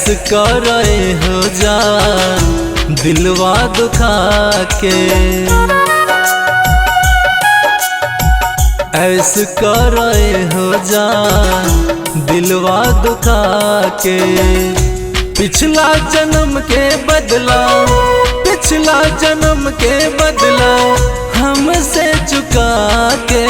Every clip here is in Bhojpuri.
ऐसे कर रहे हो जान दिलवा दुखा के, ऐसे कर रहे हो जान दिलवा दुखा के। पिछला जन्म के बदला, पिछला जन्म के बदला हमसे चुका के,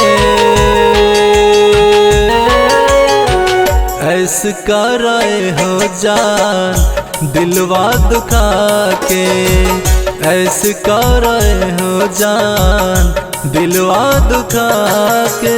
ऐसे कर रहे हो जान दिलवा दुखा के, ऐसे कर रहे हो जान दिलवा दुखा के।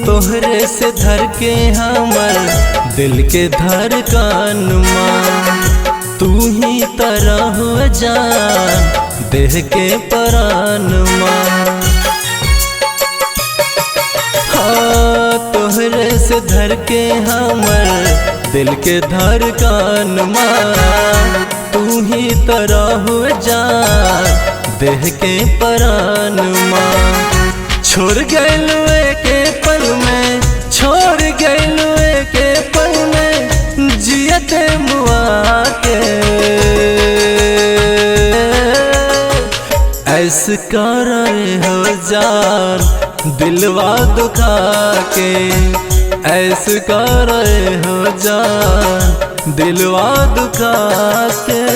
तोहरे से धर के हमर दिल के धड़कन माँ, तू ही तरह हो जान देह के प्राण माँ। हाँ तोहरे से धर के हमर दिल के धड़कन माँ, तू ही तरह हो जान देह के प्राण माँ। छोड़ गइलू के पल में, छोड़ गइलू के पल में जियते मुआ के, ऐसे कर रहे हो जान दिलवा दुखा के, ऐसे कर रहे हो जान दिलवा दुखा के।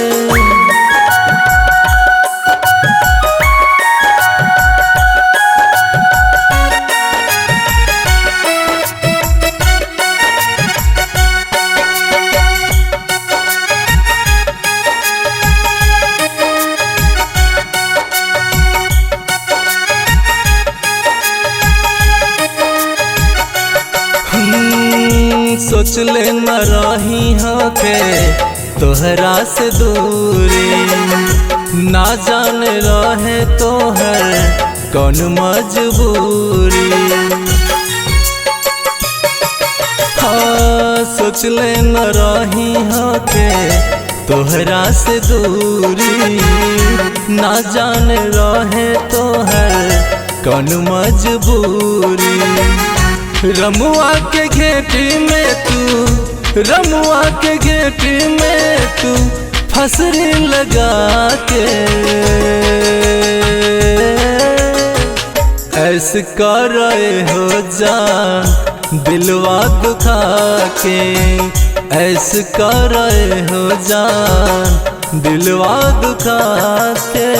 सोच ले न रही होके तोहरा से दूरी, ना जाने रहे तोहर कौन मजबूरी। हाँ सोच ले न रही होके तोहरा से दूरी, ना जाने रहे तोहर कौन मजबूरी। रमुआ के घेटी में तू, रमुआ के घेटी में तू फसरी लगा के, ऐसे कर रहे हो जान दिलवा दुखा के, ऐसे कर रहे हो जान दिलवा दुखा के।